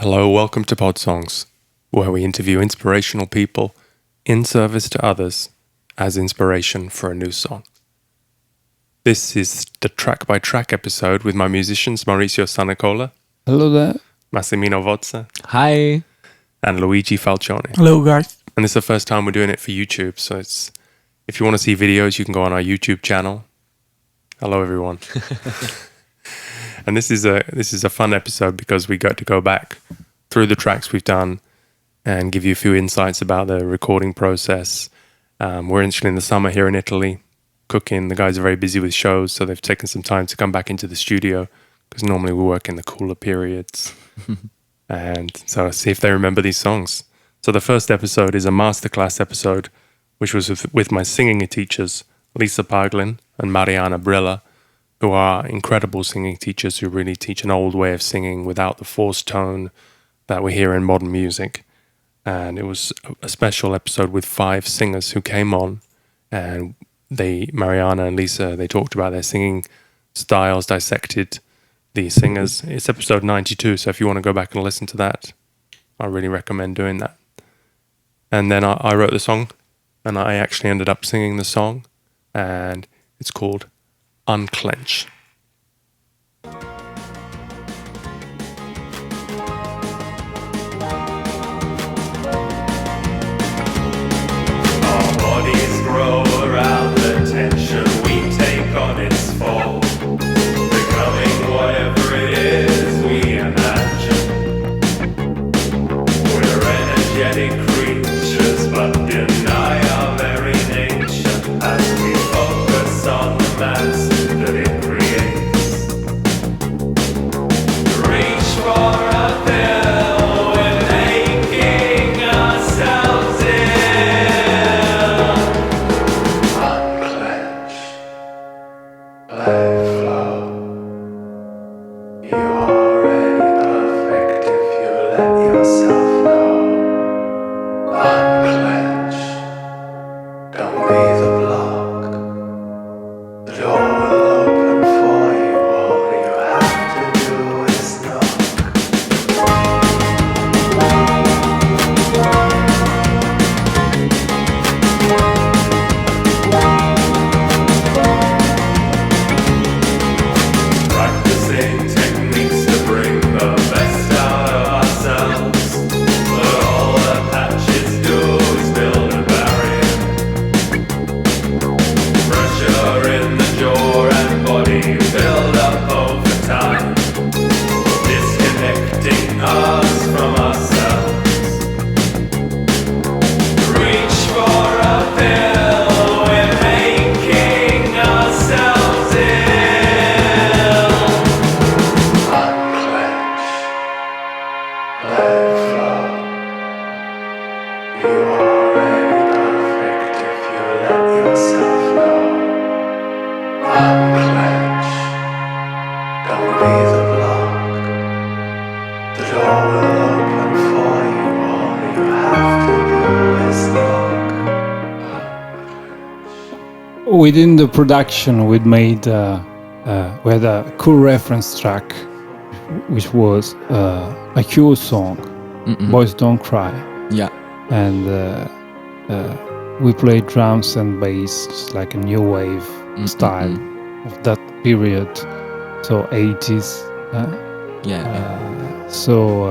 Hello, welcome to Podsongs, where we interview inspirational people in service to others as inspiration for a new song. This is the track-by-track episode with my musicians Maurizio Sarnicola. Hello there. Massimino Voza. Hi. And Luigi Falcione. Hello, guys. And this is the first time we're doing it for YouTube, so if you want to see videos, you can go on our YouTube channel. Hello, everyone. And this is a fun episode because we got to go back through the tracks we've done and give you a few insights about the recording process. We're actually in the summer here in Italy, cooking. The guys are very busy with shows, so they've taken some time to come back into the studio because normally we work in the cooler periods. And so see if they remember these songs. So the first episode is a masterclass episode, which was with my singing teachers, Lisa Paglin and Mariana Brilla, who are incredible singing teachers who really teach an old way of singing without the forced tone that we hear in modern music. And it was a special episode with 5 singers who came on, and Mariana and Lisa, they talked about their singing styles, dissected the singers. It's episode 92, so if you want to go back and listen to that, I really recommend doing that. And then I wrote the song, and I actually ended up singing the song, and it's called Unclench. Our bodies grow around the tension we take on its fall, becoming whatever it is we imagine. We're energetic creatures, but deny our very nature as we focus on the mass that it creates. Reach for a pill, we're making ourselves ill. Unclench, let flow. You're already perfect if you let yourself know. Unclench, don't be the block. The door will open for you, all you have to do is knock. Practicing techniques to bring the best out of ourselves, but all the patches do is build a barrier. Pressure in the jaw and body build up over time, disconnecting us from ourselves. Reach for a pill, we're making ourselves ill. Unclench, let flow. You're already perfect if you let yourself know. Unclench, don't be the block. The door will open for you, all you have to do is knock. Within the production, we had a cool reference track, which was a Cure song, "Boys Don't Cry," Yeah. and we played drums and bass, just like a new wave style of that period, so 80s. So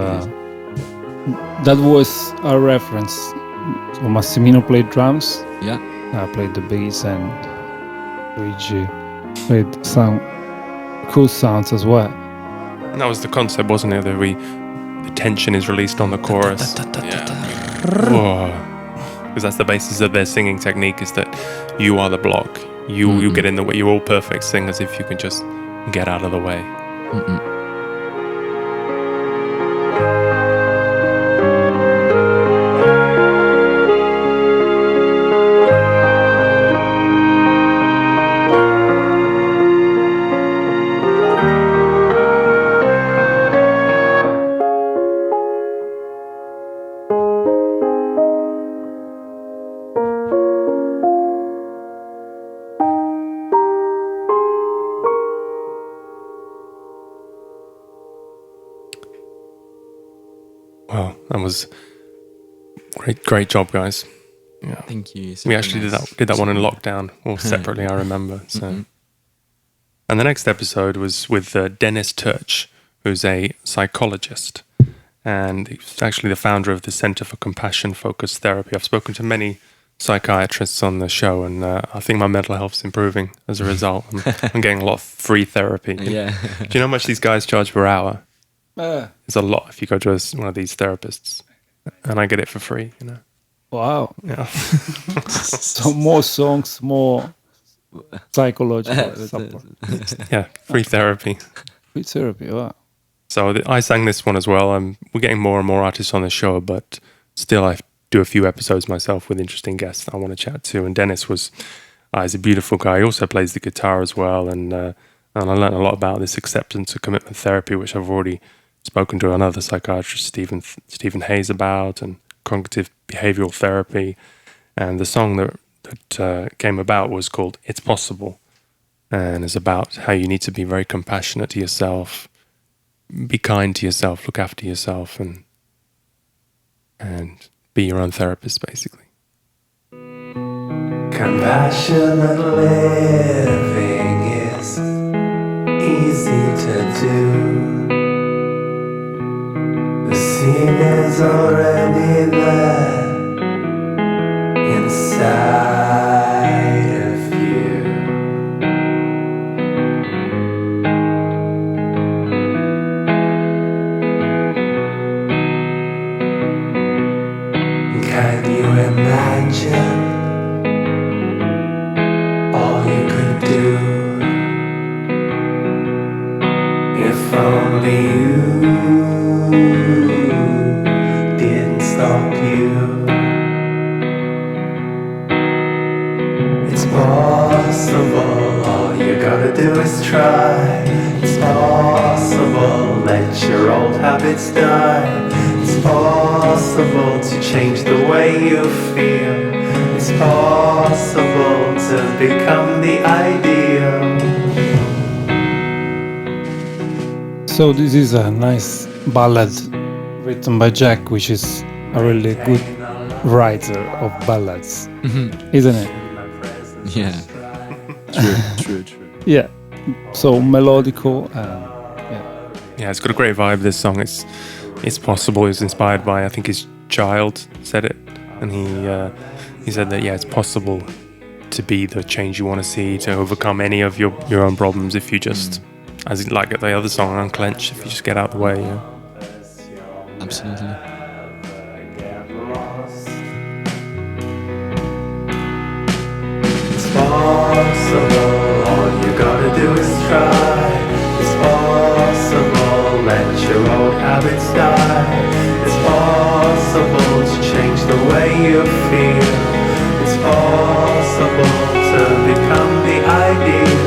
that was our reference. So Massimino played drums, Yeah. I played the bass, and Luigi played some cool sounds as well. And that was the concept, wasn't it? That the tension is released on the chorus. Because that's the basis of their singing technique, is that you are the block. You get in the way. You're all perfect singers if you can just get out of the way. Well, that was great job, guys. Yeah. Thank you. We actually did that one in lockdown, or separately, I remember. So, and the next episode was with Dennis Turch, who's a psychologist, and he's actually the founder of the Center for Compassion Focused Therapy. I've spoken to many psychiatrists on the show, and I think my mental health's improving as a result. I'm getting a lot of free therapy. Yeah. Do you know how much these guys charge per hour? Uh, It's a lot if you go to one of these therapists, and I get it for free. wow. Yeah. So more songs, more psychological support. Yeah, free therapy. Free therapy, wow. So I sang this one as well. We're getting more and more artists on the show, but still I do a few episodes myself with interesting guests I want to chat to. And Dennis he's a beautiful guy. He also plays the guitar as well. And I learned a lot about this acceptance of commitment therapy, which I've already spoken to another psychiatrist, Stephen Hayes, about, and cognitive behavioral therapy. And the song that came about was called It's Possible, and is about how you need to be very compassionate to yourself, be kind to yourself, look after yourself, and be your own therapist, basically. Compassionate living is easy to do. The scene is already there inside of you. Can you imagine all you could do if only you didn't stop you? It's possible, all you gotta do is try. It's possible, let your old habits die. It's possible to change the way you feel. It's possible to become the ideal. So this is a nice ballad written by Jack, which is a really good writer of ballads, isn't it? Yeah. True. Yeah. So melodical. Yeah, it's got a great vibe, this song. It's possible. It's inspired by, I think his child said it, and he said that, yeah, it's possible to be the change you want to see, to overcome any of your own problems if you just, as like the other song, Unclench, if you just get out of the way. Yeah. Absolutely. It's possible, all you gotta do is try. It's possible, let your old habits die. It's possible to change the way you feel. It's possible to become the ideal.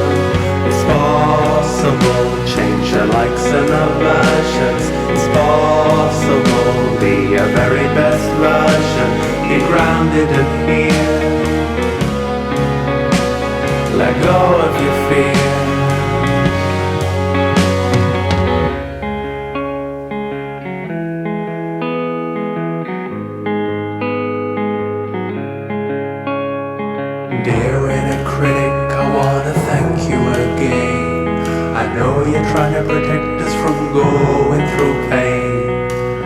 It's possible, change your likes and aversions. It's possible, be your very best version. Be grounded and here. Let go of your fear. Dear inner critic, I wanna thank you again. I know you're trying to protect us from going through pain.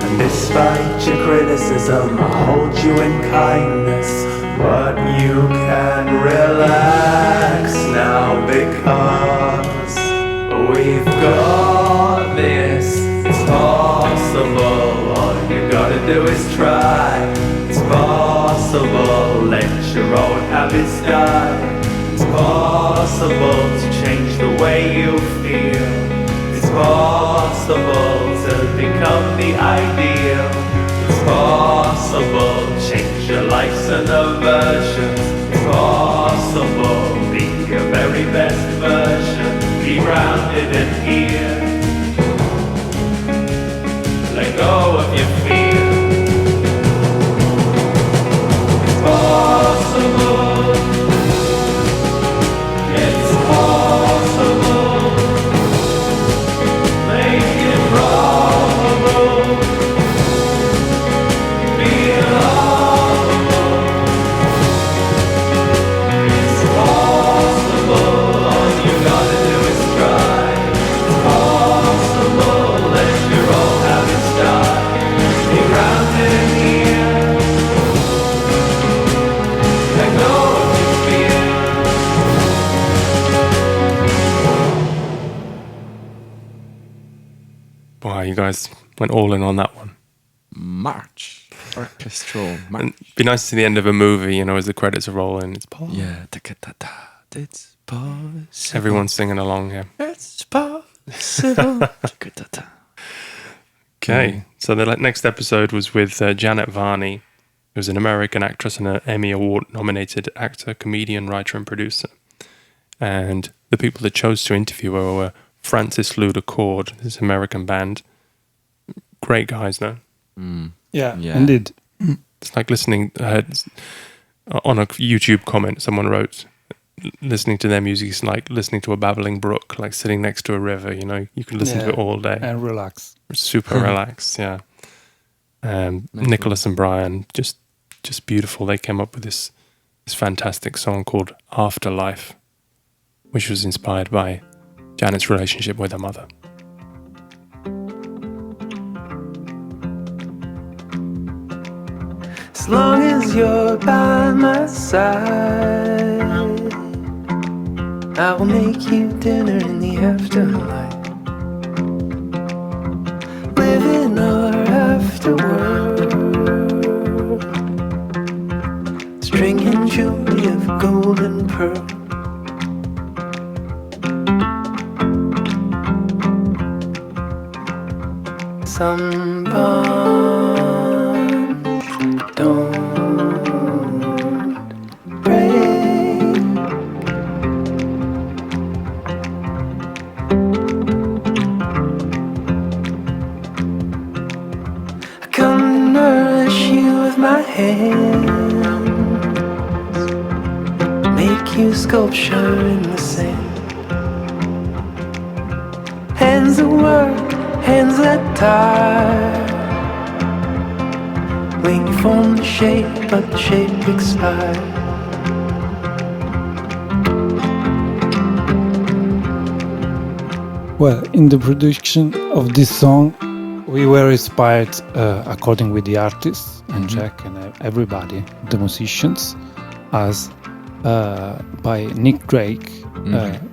And despite your criticism, I hold you in kindness. But you can relax now because we've got this. It's possible, all you gotta do is try. It's possible, let your old habits die. It's possible to change the way you feel. It's possible to become the ideal. It's possible, change your likes and aversions. It's possible, be your very best version. Be grounded and here. Let go of your fear. It's possible. It's possible. Make it probable. Wow, you guys went all in on that one. March. Orchestral march. And it'd be nice to see the end of a movie, you know, as the credits are rolling. It's Yeah. Ta-ta-ta-ta. It's possible. everyone's singing along here. It's possible. Ta-ta-ta. Okay, so the next episode was with Janet Varney, who's an American actress and an Emmy Award-nominated actor, comedian, writer, and producer. And the people that chose to interview her were Francis Luda Cord, this American band. Great guys, no? Yeah, Yeah. indeed. It's like listening on a YouTube comment. Someone wrote, listening to their music is like listening to a babbling brook, like sitting next to a river. You know, you can listen to it all day. And relax. Super relaxed, yeah. Nicholas and Brian, just beautiful. They came up with this fantastic song called Afterlife, which was inspired by Janet's relationship with her mother. As long as you're by my side, I will make you dinner in the afterlife. Living our afterworld, stringing jewelry of gold and pearl. Some bonds don't break. I come to nourish you with my hands, make you sculpture in the sand. Hands that work, hands that tie. When you form the shape, but the shape expires. Well, in the production of this song, we were inspired, according with the artists and Jack and everybody, the musicians, as by Nick Drake,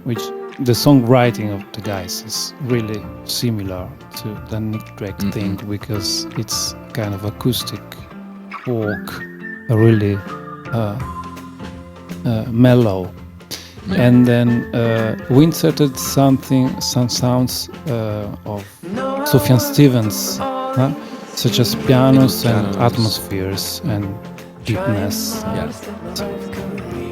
which the songwriting of the guys is really similar to the Nick Drake thing, because it's kind of acoustic folk, really mellow. And then we inserted some sounds of Sufjan Stevens, such as pianos and atmospheres and deepness. Yeah.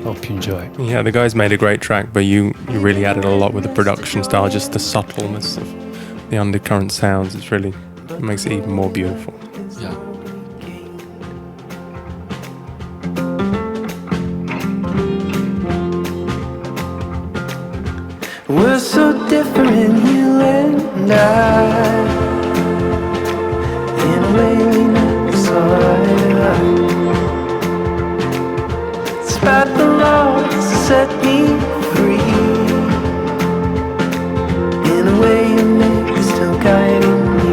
Hope you enjoy. Yeah, the guys made a great track, but you really added a lot with the production style, just the subtleness of the undercurrent sounds. It makes it even more beautiful. Yeah. We're so different, you and I. In a way we never saw eye to eye. Despite the laws that set me free, in a way you make still guiding me.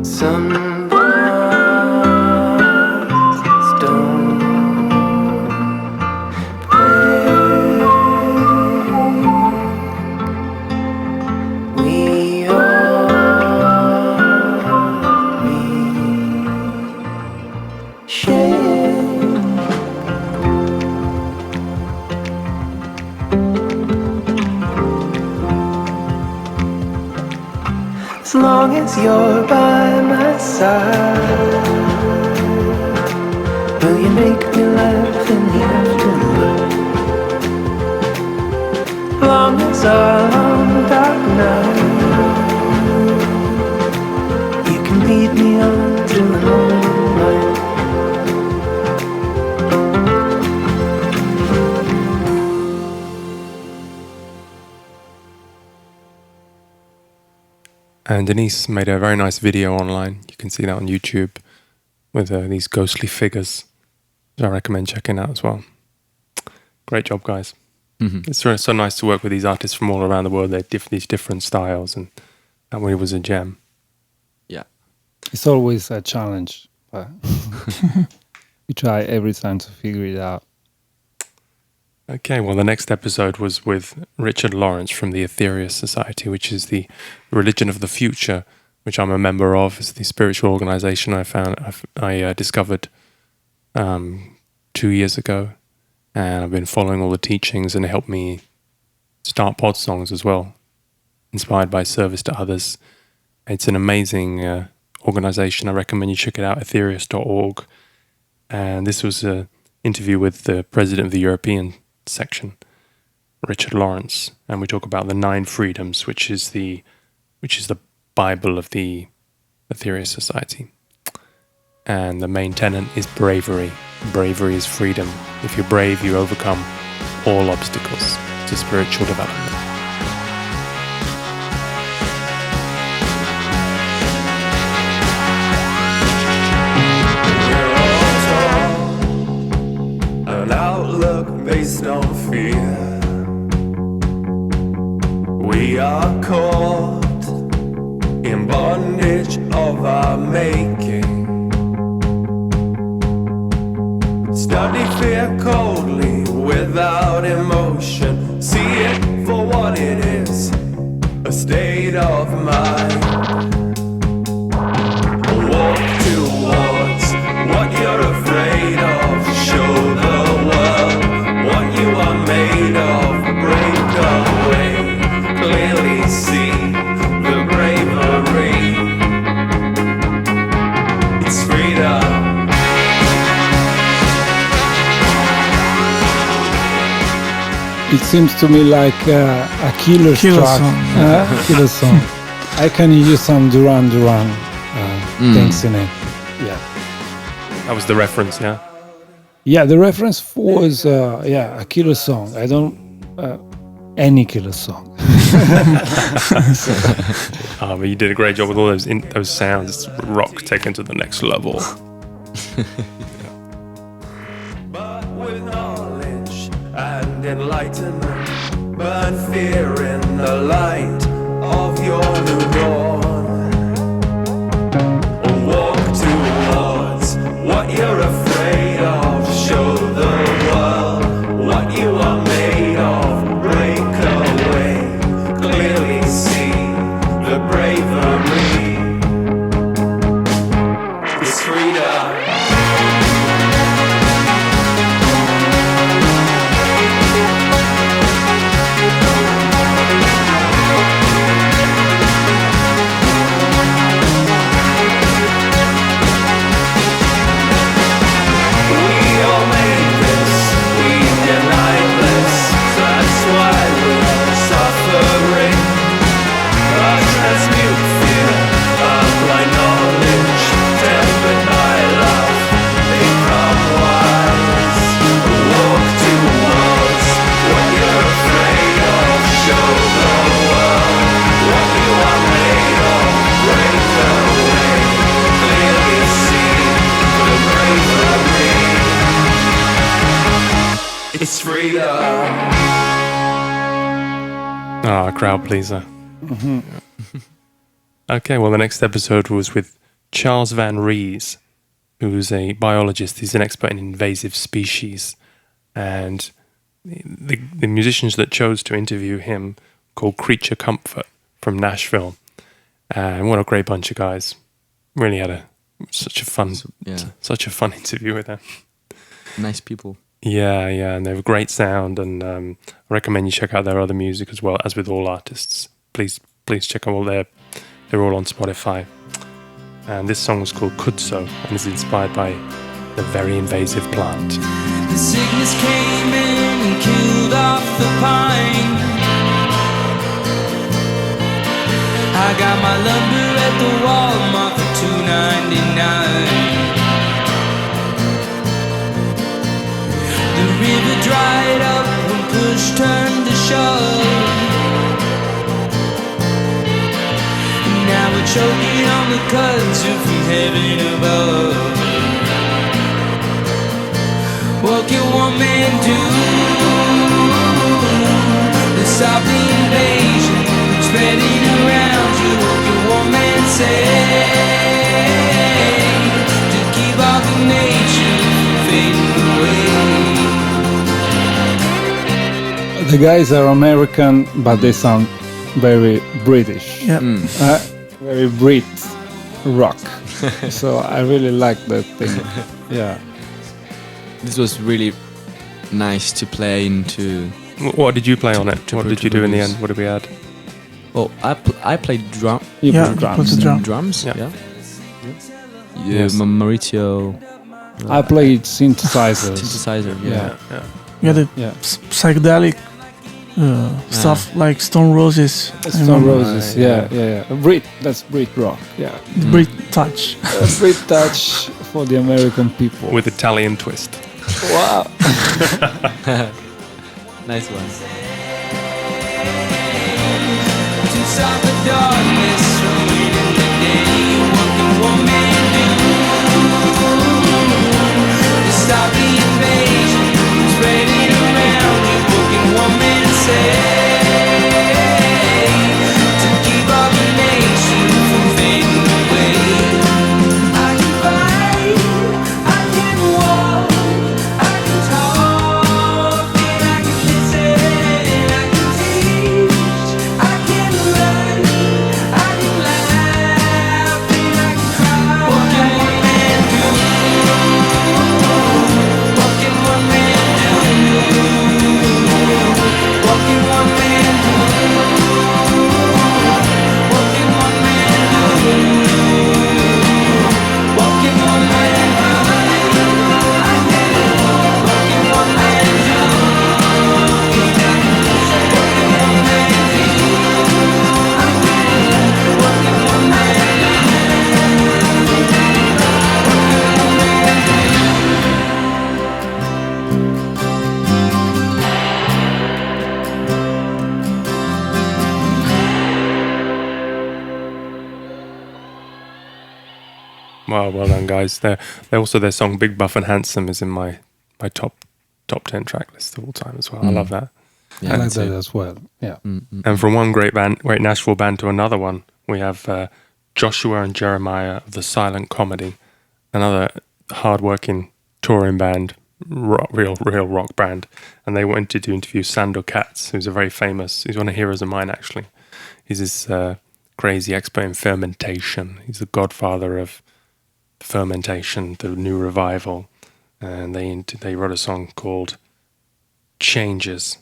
Some bonds don't break. We share. As long as you're by my side, will you make me laugh in the afterlife? Long as our long dark night, you can lead me on till the morning light. And Denise made a very nice video online. You can see that on YouTube with these ghostly figures. I recommend checking out as well. Great job, guys. Mm-hmm. It's so nice to work with these artists from all around the world. They have these different styles, and that really was a gem. Yeah. It's always a challenge, but we try every time to figure it out. Okay, well, the next episode was with Richard Lawrence from the Aetherius Society, which is the religion of the future, which I'm a member of. It's the spiritual organization I discovered 2 years ago, and I've been following all the teachings, and it helped me start Podsongs as well, inspired by service to others. It's an amazing organization. I recommend you check it out, aetherius.org. And this was an interview with the president of the European section, Richard Lawrence, and we talk about the 9 freedoms, which is the Bible of the Aetherius Society. And the main tenet is bravery. Bravery is freedom. If you're brave, you overcome all obstacles to spiritual development. An outlook based on fear. We are caught in bondage of our making. Study fear coldly without emotion. See it for what it is, a state of mind. Walk towards what you're afraid of. Show the world what you are made of. Break away, clearly see the bravery. It's freedom. It seems to me like a killer track. song. Killer song. I can use some Duran Duran things in it. Yeah. That was the reference, yeah? Yeah, the reference was a killer song. I don't any killer song. But you did a great job with all those sounds. It's rock taken to the next level. But with knowledge and enlightenment, burn fear in the light of your new dawn. Walk towards what you're afraid of. Show the world what you are made of. Break away, clearly see the bravery. It's freedom. It's freedom. Crowd pleaser. Okay, well, the next episode was with Charles Van Rees, who's a biologist. He's an expert in invasive species. And the musicians that chose to interview him called Creature Comfort from Nashville. And what a great bunch of guys. Really had such a fun interview with them. Nice people. Yeah, and they have a great sound, and I recommend you check out their other music as well, as with all artists. Please check out they're all on Spotify. And this song was called Kudzu, and is inspired by the very invasive plant. The sickness came in and killed off the pine. I got my lumber at the Walmart for $2.99. The river dried up when push turned to shove. now we're choking on the kudzu from heaven above. What can one man do to stop the invasion spreading around you? What can one man say to keep all the nature from fading away? The guys are American, but they sound very British. Yeah. Very Brit rock. So I really like that thing. Yeah. This was really nice to play into. What did you play on it? What did you do in the produce. end? What did we add? Oh, I played You Yeah, play put the drums. drum. drums. Yeah. Yeah. Yes. Maurizio I played synthesizers. synthesizer. Yeah. Yeah, the Yeah. psychedelic stuff like Stone Roses. I Stone remember. Roses. Yeah. Brit. That's Brit rock. Yeah. The Brit touch. Brit touch for the American people. With Italian twist. Wow. Nice one. To stop the darkness from winning the day, what can one man do to stop the invasion from spreading around you? What can one man say to keep all the nation from fading away? I can fight, I can walk, I can talk, and I can listen, I can teach, I can run, I can laugh, and I can cry. What can one man do? What can one man do? What can one man do? What can one man do? What can one man do? What can one man do? What can one man Wow, well done, guys. They also their song "Big Buff and Handsome" is in my top 10 track list of all time as well. I love that. Yeah, I like me that too. as well. Yeah. And from one great Nashville band to another one, we have Joshua and Jeremiah of the Silent Comedy, another hard-working touring band, real rock band. And they wanted to interview Sandor Katz, he's one of heroes of mine actually. He's this crazy expert in fermentation. He's the godfather of fermentation, the new revival. And they wrote a song called Changes.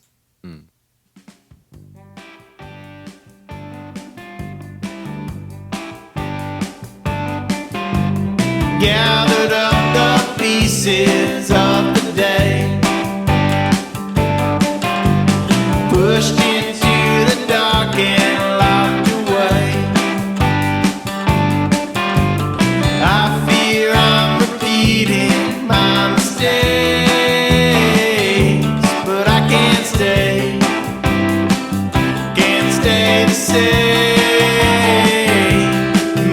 Gathered up the pieces of the day, pushed into the dark and locked away. I fear I'm repeating my mistakes, but I can't stay the same.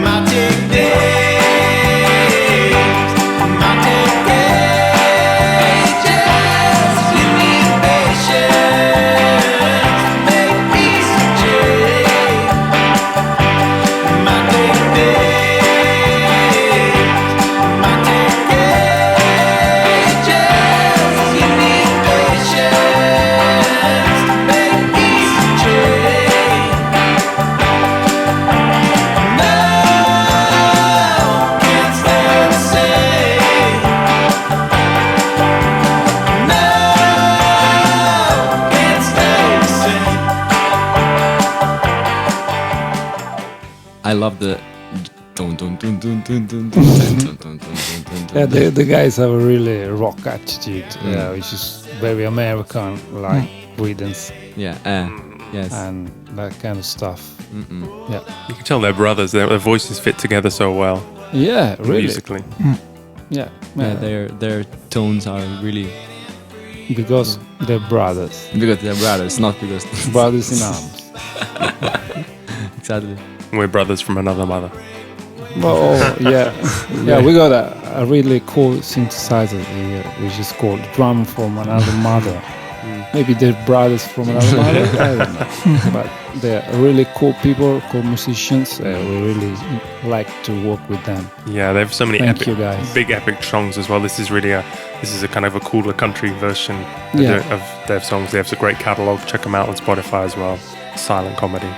Might take days. I love the. Yeah, the guys have a really rock attitude, which is very American, like Creedence Yeah. Yes. and that kind of stuff. Yeah, You can tell they're brothers. Their voices fit together so well yeah, really. musically. Yeah, Yeah, their tones are really because they're brothers, because they're brothers, not because brothers in arms. exactly. We're brothers from another mother. Oh, yeah. Yeah, we got a really cool synthesizer here, which is called Drum from Another Mother. Maybe they're brothers from another mother, I don't know. But they're really cool people, cool musicians. We really like to work with them. Yeah, they have so many Thank you, guys. big epic songs as well. This is really a kind of a cooler country version Yeah. of their songs. They have a great catalogue. Check them out on Spotify as well. Silent comedy.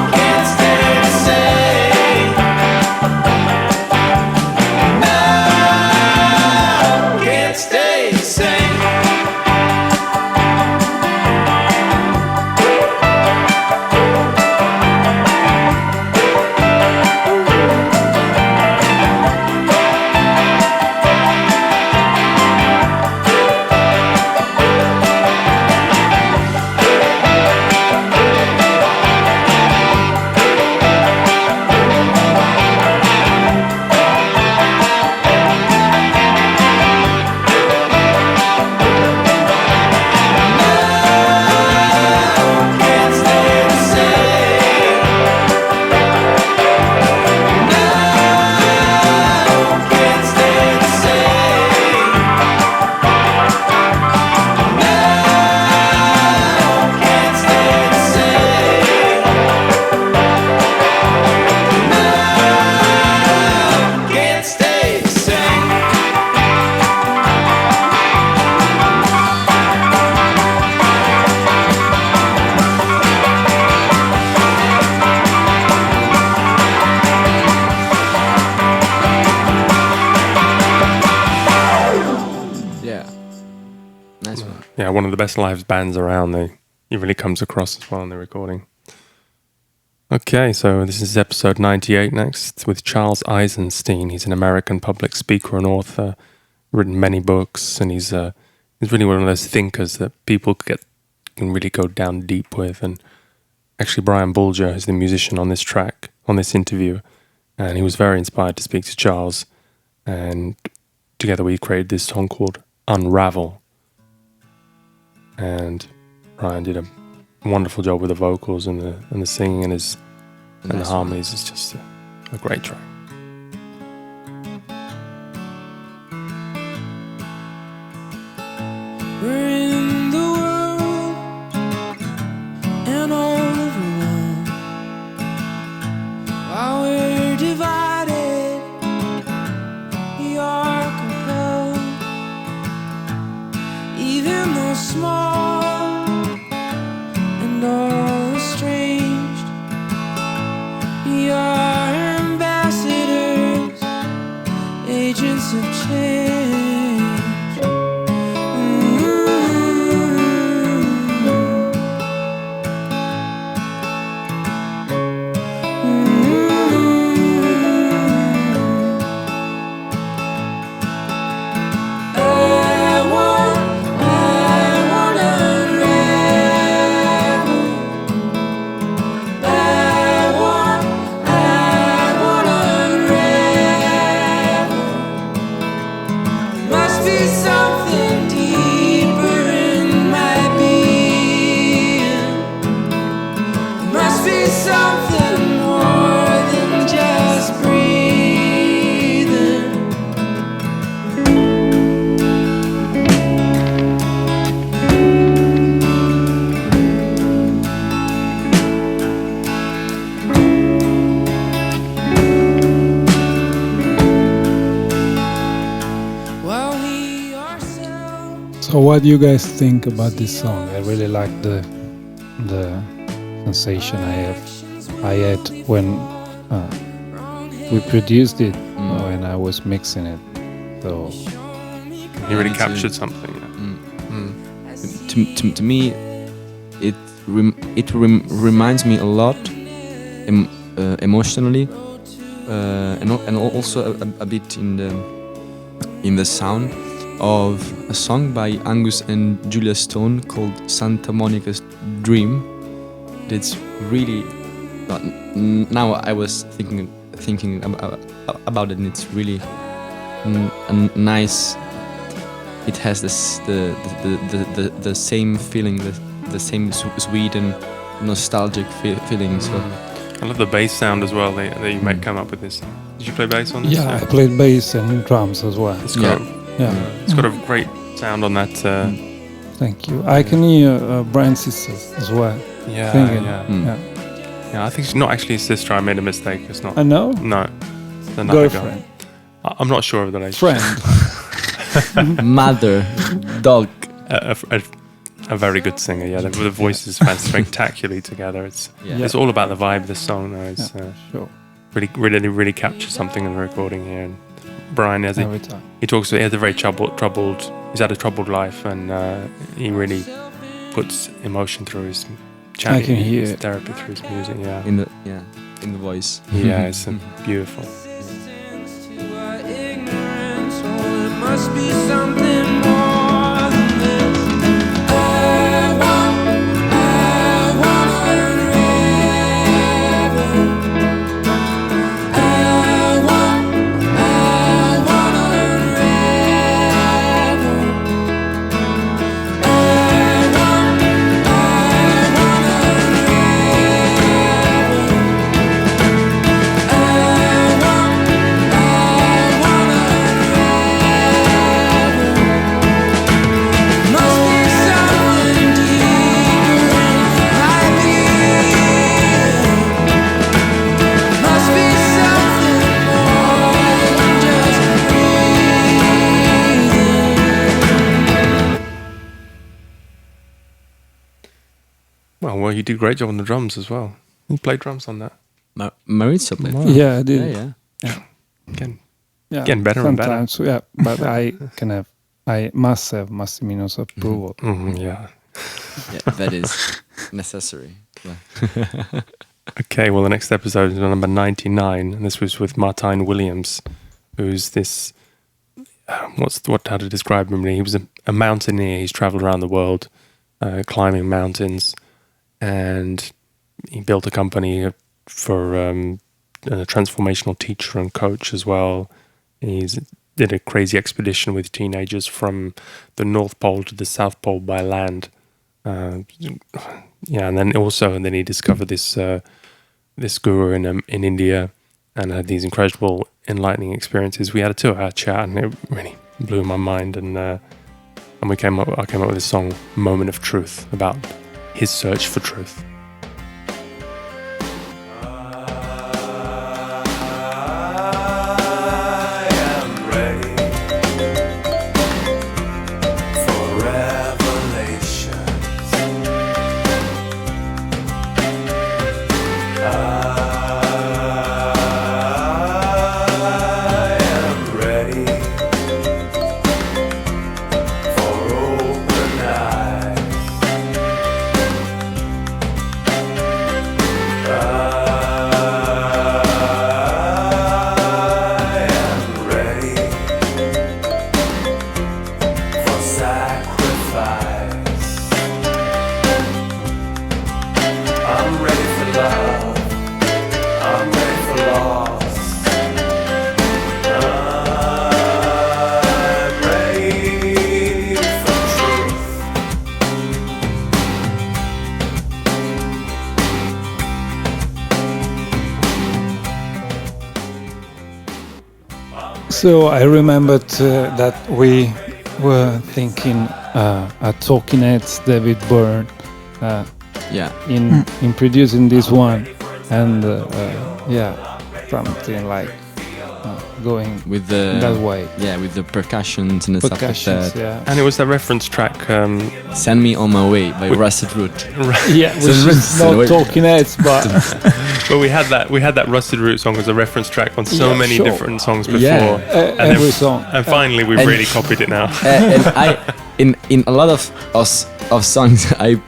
Can't stay the same. Now can't stay the same. Can't stay the same. Now can't stay the same. Now can't stay the same. Now can't stay the same. Yeah. Nice one. Yeah, one of the best live bands around. It really comes across as well in the recording. Okay, so this is episode 98 next with Charles Eisenstein. He's an American public speaker and author, written many books, and he's really one of those thinkers that people can really go down deep with. And actually, Brian Bulger is the musician on this track, on this interview, and he was very inspired to speak to Charles. And together we created this song called Unravel. And Brian did a wonderful job with the vocals and the singing and the Nice harmonies. It's just a great track. We're in the world and all overwhelmed. While we're divided, we are compelled. Even though small and all estranged, we are ambassadors, agents of change. So what do you guys think about this song? I really like the sensation I had when we produced it, when I was mixing it. So He really Me too. captured something. Yeah. To me, it reminds me a lot emotionally, and also a bit in the sound of a song by Angus and Julia Stone called Santa Monica's Dream. It's really now I was thinking about it, and it's really a nice it has this the same feeling, the same sweet and nostalgic feeling. So I love the bass sound as well. That you might come up with this. Did you play bass on this? Yeah, I played bass and drums as well. It's got Yeah, it's got a great sound on that. thank you. I can hear Brian's sisters as well Yeah, singing. yeah. I think she's not actually a sister. I made a mistake. It's not. I know. No, it's another girl. Girlfriend, I'm not sure of the name. friend. mother, dog. A very good singer. Yeah, the voices fan spectacularly together. Yeah. It's all about the vibe of the song. Though. It's Sure. really captures something in the recording here. And Brian has Every time. he talks. He has a very troubled. He's had a troubled life, and he really puts emotion through his chanting. I can hear his it. therapy through his music. Yeah, In the voice. yeah, it's beautiful. To our ignorance, oh, it must be something more than this. I wanna unravel. I wanna unravel. Must be something deeper than must be something more than just breathing. Well, you do a great job on the drums as well. You played drums on that. Maurizio played. Yeah, I did. Yeah. Again, Yeah, Getting better and better. sometimes, yeah, but I must have Massimino's approval. yeah. Yeah, that is necessary. Yeah. Okay, well, the next episode is number 99, and this was with Martijn Williams, who's this. How to describe him? Really? He was a mountaineer. He's traveled around the world, climbing mountains, and he built a company for a transformational teacher and coach as well. He's did a crazy expedition with teenagers from the North Pole to the South Pole by land. And then he discovered this guru in India, and had these incredible enlightening experiences. We had a 2-hour chat, and it really blew my mind. And I came up with this song, "Moment of Truth," about his search for truth. I am ready for revelations. I am ready for open eyes. So I remembered that we were thinking at Talking Heads, David Byrne, Yeah. in producing this one, and something like going With the that way. Yeah, with the percussions and the stuff like Percussions, that. yeah. And it was the reference track. Send Me On My Way by Rusted Root. Yeah, So which is so not it- Talking Heads, but But we had that Rusted Root song as a reference track on so Yeah, many sure. different songs before. Yeah. every song. And finally, we've And- really copied it now. And I, in a lot of songs, I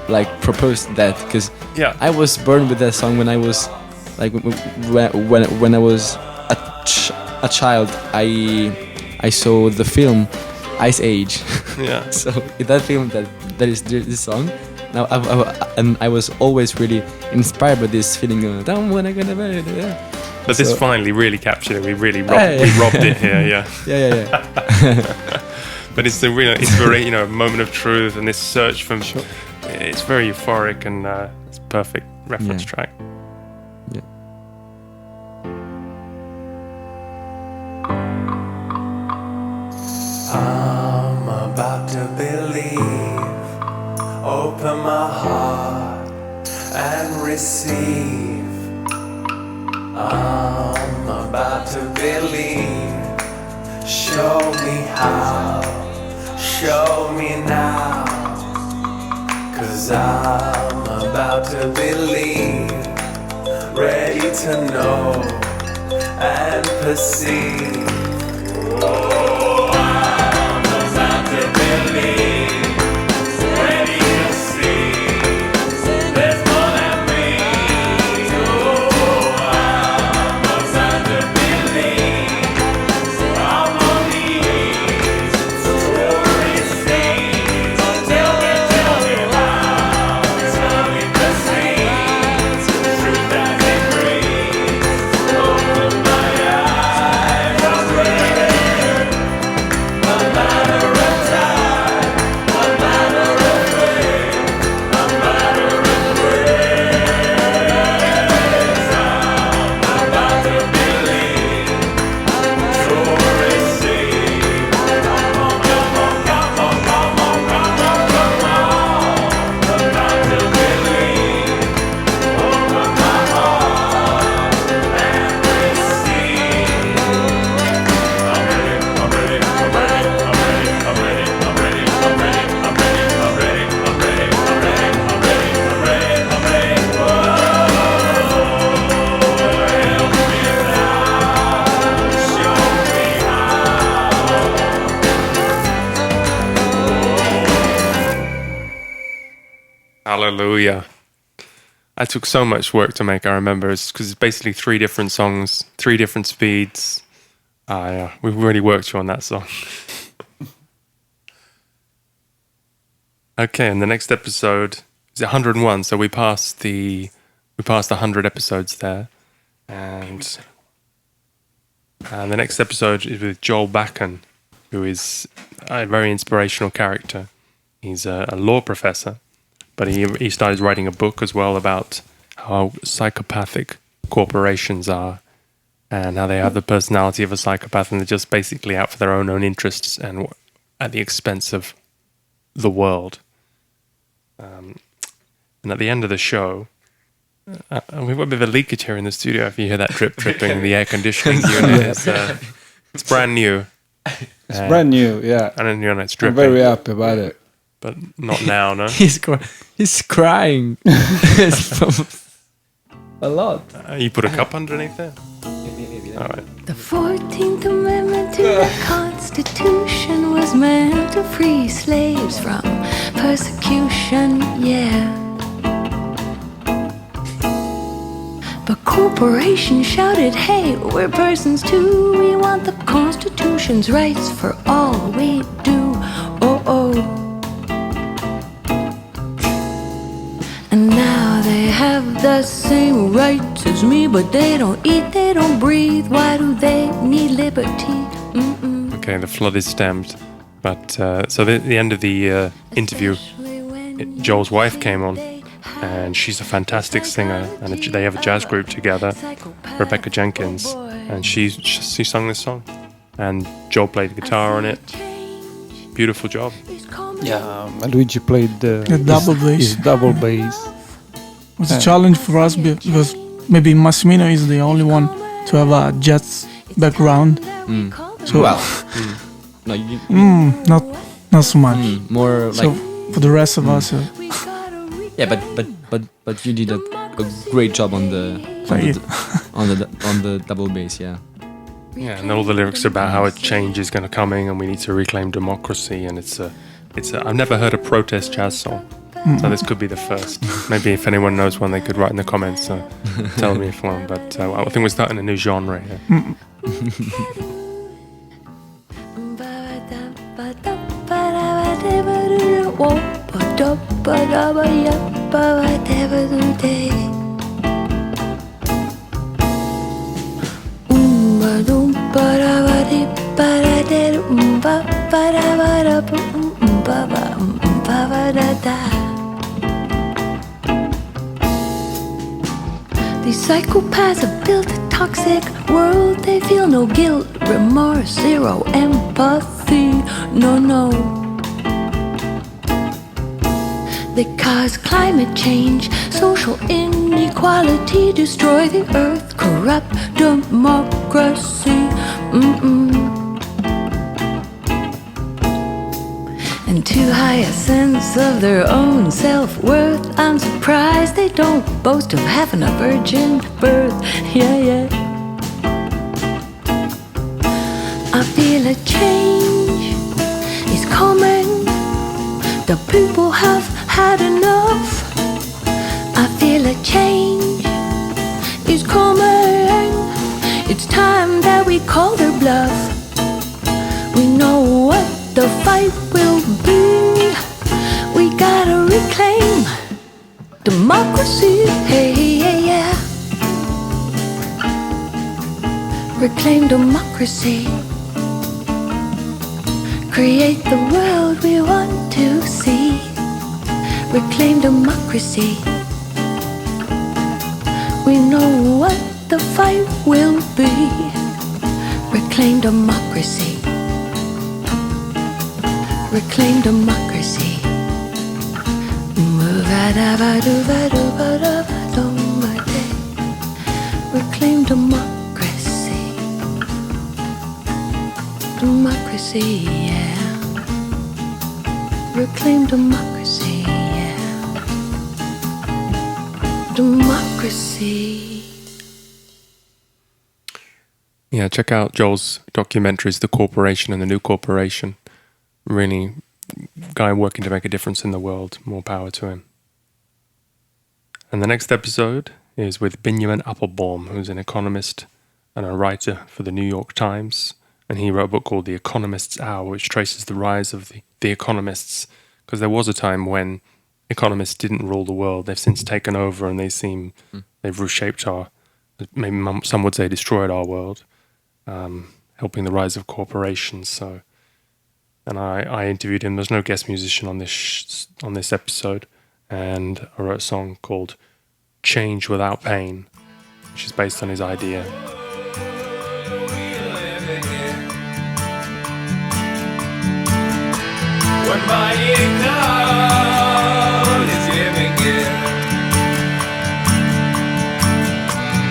like proposed that because Yeah. I was burned with that song when I was like when I was a child. I saw the film Ice Age. Yeah. So in that film, that is this song. Now I was always really inspired by this feeling. Don't wanna get away. But this So- finally really captured it. We really Yeah. we robbed it here. Yeah. Yeah. But it's the real, it's very, moment of truth and this search from. Sure. It's very euphoric and it's a perfect reference track. Yeah. I'm about to believe. Open my heart and receive. I'm about to believe. Show me how. Show me now. 'Cause I'm about to believe. Ready to know and perceive. Oh, I'm about to believe. Ready to see. There's more than me. Oh, I'm about to believe. I'm on knees to receive. Tell me how. Tell me the same. Truth that it brings. Open my eyes. I'm ready. A matter of time. A matter of faith. A matter of grace. I'm about to believe. To receive. Come on, come on, come on, come on, come on, come on. About to believe. Open my heart and receive. I'm ready, I'm ready, I'm ready, I'm ready, I'm ready, I'm ready, I'm ready, I'm ready, I'm ready, I'm ready, I'm ready, I'm ready, I'm ready, I'm ready. Whoa, help me now, show me Hallelujah. I took so much work to make, I remember, because it's basically 3 different songs, 3 different speeds. We've really worked you on that song. Okay, and the next episode is 101, so we passed the 100 episodes there. And the next episode is with Joel Bakken, who is a very inspirational character. He's a law professor, but he started writing a book as well about how psychopathic corporations are and how they have the personality of a psychopath and they're just basically out for their own interests and at the expense of the world. And at the end of the show, we've got a bit of a leakage here in the studio. If you hear that dripping, the air conditioning unit it's brand new. It's brand new, yeah. And it's I'm dripping. very happy about it. But not now, no? He's crying. A lot. You put a cup underneath there? All right. The 14th Amendment to the Constitution was meant to free slaves from persecution, yeah. But corporations shouted, hey, we're persons too. We want the Constitution's rights for all we do. Oh, oh. And now they have the same rights as me, but they don't eat, they don't breathe. Why do they need liberty? Mm-mm. Okay, the flood is stemmed. But so the end of the interview, Joel's wife came on, and she's a fantastic singer, and they have a jazz group together, Rebecca Jenkins, and she sung this song, and Joel played the guitar on it. Beautiful job. Yeah, Luigi played The double bass. his double bass. It's a challenge for us because maybe Massimino is the only one to have a jazz background. So No, you, not so much. more like So for the rest of us, yeah, but you did a great job on the Thank you. on the double bass, yeah. Yeah, and all the lyrics are about how a change is going to coming, and we need to reclaim democracy. And it's a I've never heard a protest jazz song, so this could be the first. Maybe if anyone knows one, they could write in the comments. Tell me if one. But I think we're starting a new genre here. These psychopaths have built a toxic world. They feel no guilt, remorse, zero empathy. No, no. They cause climate change, social inequality, destroy the earth, corrupt democracy. And too high a sense of their own self-worth. I'm surprised they don't boast of having a virgin birth. Yeah, yeah. I feel a change is coming. The people have had enough. I feel a change is coming. It's time that we call their bluff. We know what the fight will be. We gotta reclaim democracy. Hey, yeah, yeah. Reclaim democracy. Create the world we want to see. Reclaim democracy. We know what the fight will be. Reclaim democracy. Reclaim democracy. Reclaim democracy. Democracy, yeah. Reclaim democracy, yeah. Democracy. Yeah, check out Joel's documentaries, The Corporation and the New Corporation. Really, guy working to make a difference in the world. More power to him. And the next episode is with Benjamin Applebaum, who's an economist and a writer for the New York Times. And he wrote a book called The Economist's Hour, which traces the rise of the economists. Because there was a time when economists didn't rule the world. They've since taken over and they've reshaped maybe some would say destroyed our world, helping the rise of corporations. So, and I interviewed him. There's no guest musician on this episode. And I wrote a song called Change Without Pain, which is based on his idea. When my cloud is living in,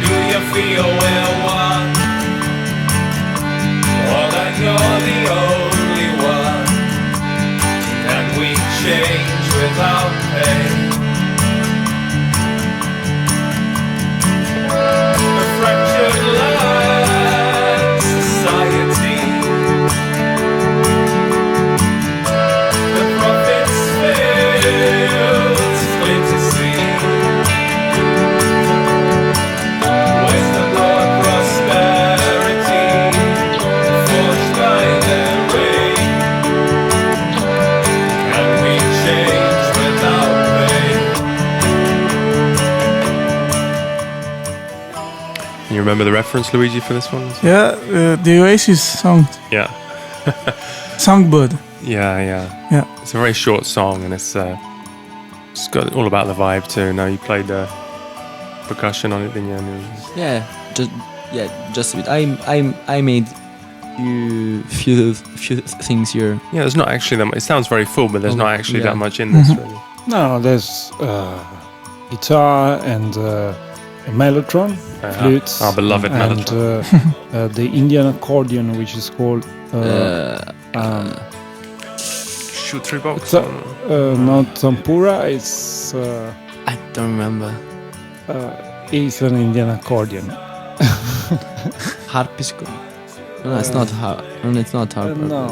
do you feel we're one? Or that you're the only one? Can we change without pain? A fractured land society. You remember the reference, Luigi, for this one? Yeah, the Oasis song, Yeah. Songbird. Yeah. Yeah. It's a very short song, and it's got all about the vibe too. Now you played percussion on it, didn't you? Yeah, just a bit. I made few things here. Yeah, there's not actually that much. It sounds very full, but there's not actually yeah. that much in this, really. No, there's guitar and a mellotron, flutes, our beloved and the Indian accordion, which is called Shoot three box. it's not tampura. It's I don't remember. it's an Indian accordion. Harpisco. No, it's not harp. No, it's not harp. No.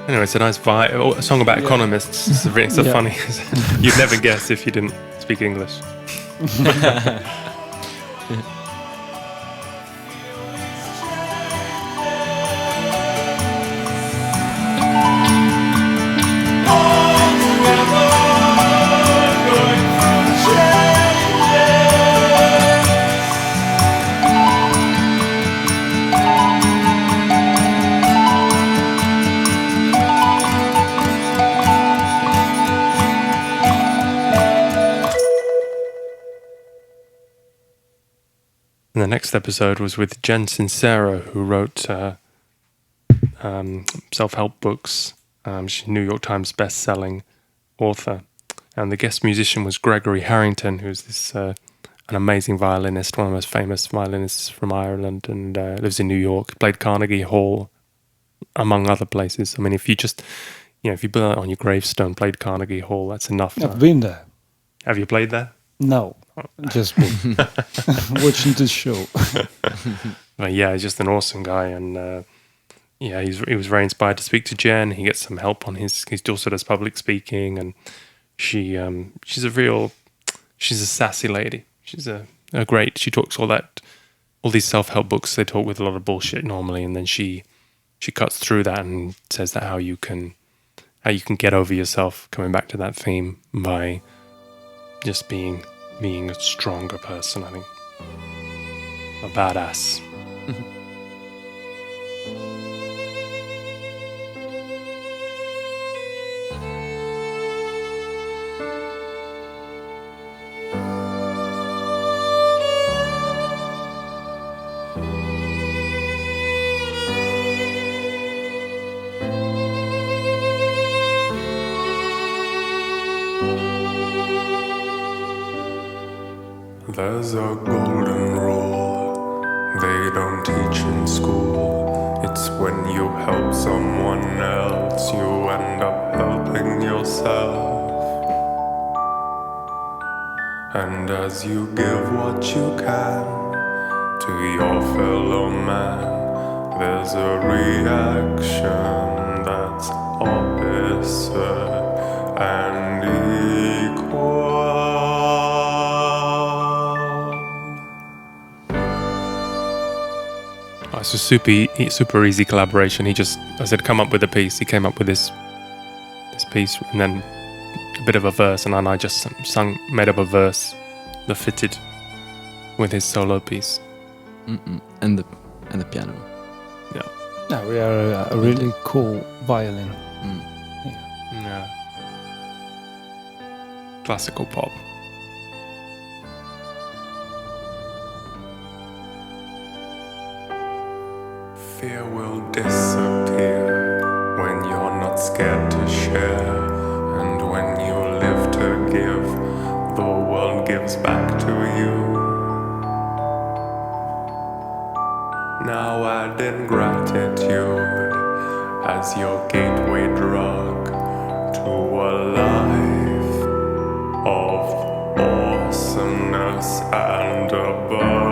Anyway, it's a nice vibe. A song about economists. It's so Yeah. funny. You'd never guess if you didn't speak English. And the next episode was with Jen Sincero, who wrote self-help books. She's a New York Times best-selling author. And the guest musician was Gregory Harrington, who's this an amazing violinist, one of the most famous violinists from Ireland, and lives in New York. Played Carnegie Hall, among other places. I mean, if you just, if you put that on your gravestone, played Carnegie Hall, that's enough. I've been there. Have you played there? No, just watching the show. But yeah, he's just an awesome guy, and he was very inspired to speak to Jen. He gets some help on his also does public speaking, and she's a sassy lady. She's a great. She talks all these self-help books. They talk with a lot of bullshit normally, and then she cuts through that and says that how you can get over yourself. Coming back to that theme by just being a stronger person. I think a badass. There's a golden rule they don't teach in school. It's when you help someone else, you end up helping yourself. And as you give what you can to your fellow man, there's a reaction that's opposite and equal. It's a super easy collaboration. I said, come up with a piece. He came up with this piece, and then a bit of a verse, and then I just made up a verse that fitted with his solo piece. And the piano. Yeah. Yeah, we are a really cool violin. Yeah. Classical pop. Fear will disappear when you're not scared to share, and when you live to give, the world gives back to you. Now add in gratitude as your gateway drug to a life of awesomeness and abundance.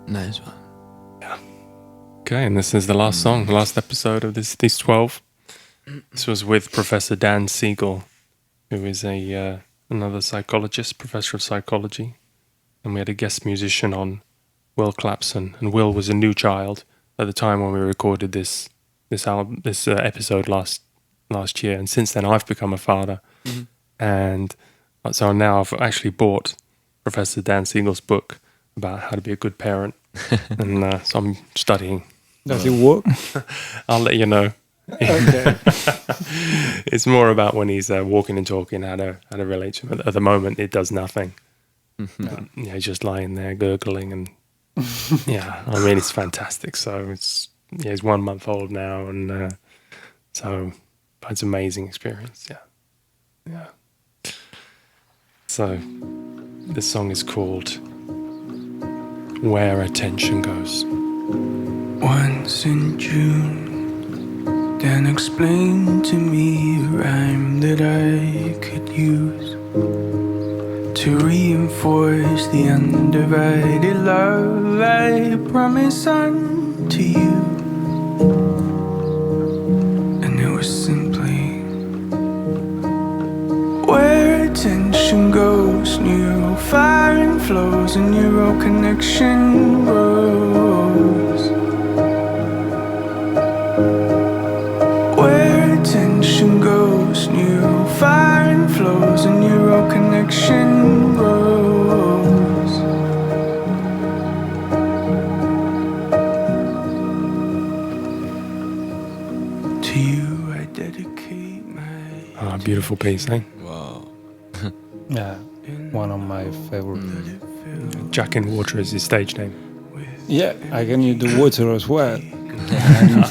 Nice one. Okay, and this is the last song, the last episode of these 12. This was with Professor Dan Siegel, who is another psychologist, professor of psychology. And we had a guest musician on, Will Clapson. And Will was a new child at the time when we recorded this episode last year. And since then, I've become a father. Mm-hmm. And so now I've actually bought Professor Dan Siegel's book about how to be a good parent. And so I'm studying. Does it work? I'll let you know. Okay. It's more about when he's walking and talking, how to relate to him. At the moment, it does nothing. Yeah, he's just lying there gurgling, and yeah, I mean, it's fantastic. So he's 1 month old now, and so it's an amazing experience. Yeah. So this song is called Where Attention Goes. Once in June, Dan explained to me a rhyme that I could use to reinforce the undivided love I promise unto you. And it was simply where attention goes, neural firing flows, and neural connection grows. Where attention goes, neural firing flows, and neural connection grows. To you I dedicate my Ah, beautiful piece, eh? Wow. Yeah, one of my favorite. Jack in Water is his stage name. Yeah, I can use the water as well. And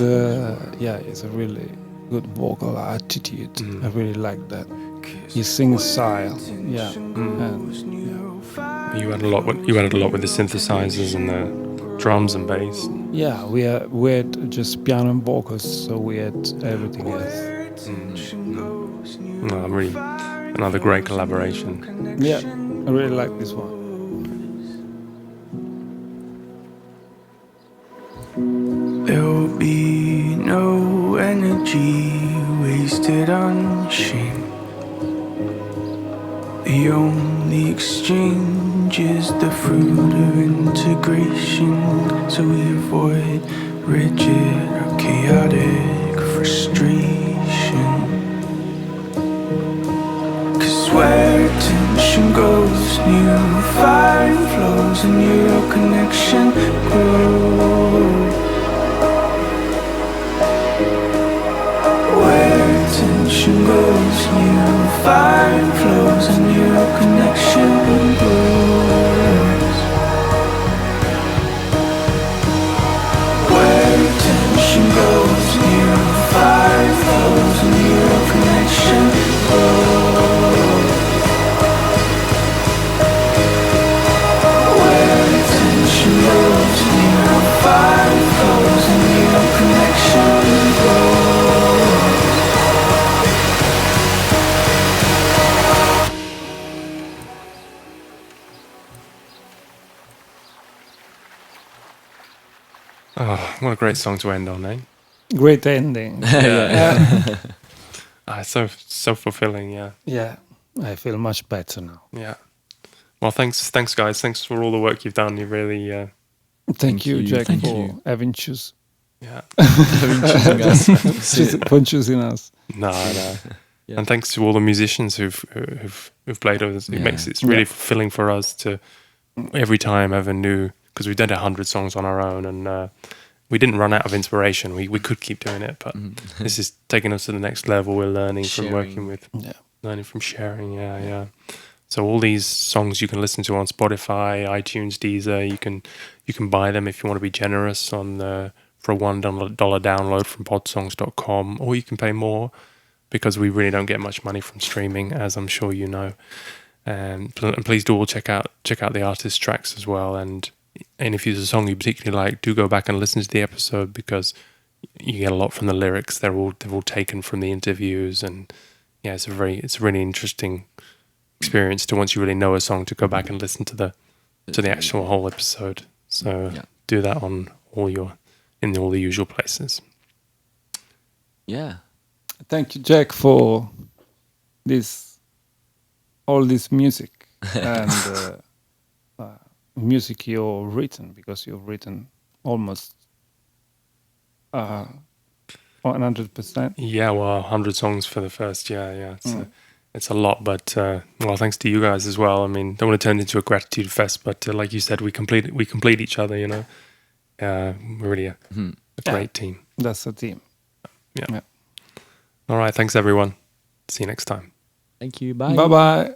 yeah, it's a really good vocal attitude. I really like that. He sings style. Yeah. And, You added a lot. You added a lot with the synthesizers and the drums and bass. yeah, we had just piano and vocals, so we had everything else. No, really, another great collaboration. Yeah, I really like this one. There will be no energy wasted on shame. The only exchange is the fruit of integration, so we avoid rigid or chaotic frustration. 'Cause where attention goes, new fire flows and neural connection grows. Where attention goes, new fire flows and neural connection grows. Where attention goes, new fire flows and neural connection grows. Where attention goes, new fire flows and neural connection grows. Oh, what a great song to end on, eh? Great ending. So fulfilling, yeah. Yeah, I feel much better now. Yeah. Well, thanks, guys. Thanks for all the work you've done. You really, Thank you, Jack, thank for you. having choose yeah. for choosing us. No. Yeah. And thanks to all the musicians who've played with us. It Yeah. makes it really fulfilling for us to every time have a new, because we've done 100 songs on our own, and we didn't run out of inspiration. We could keep doing it, but this is taking us to the next level. We're learning from Sharing. working with, Yeah. learning from sharing. Yeah. So all these songs you can listen to on Spotify, iTunes, Deezer. You can buy them if you want to be generous for a $1 download from Podsongs.com, or you can pay more because we really don't get much money from streaming, as I'm sure you know. And please do all check out the artist tracks as well. And if there's a song you particularly like, do go back and listen to the episode, because you get a lot from the lyrics. They're all taken from the interviews, and yeah, it's a really interesting experience to, once you really know a song, to go back and listen to the actual whole episode. So do that in all the usual places. Yeah. Thank you, Jack, for all this music and music you've written, because you've written almost 100%. Yeah, well, 100 songs for the first year. Yeah, it's a lot, but well, thanks to you guys as well. I mean, don't want to turn it into a gratitude fest, but like you said, we complete each other. You know, we're really a great team. That's the team. Yeah. All right, thanks everyone. See you next time. Thank you. Bye. Bye-bye.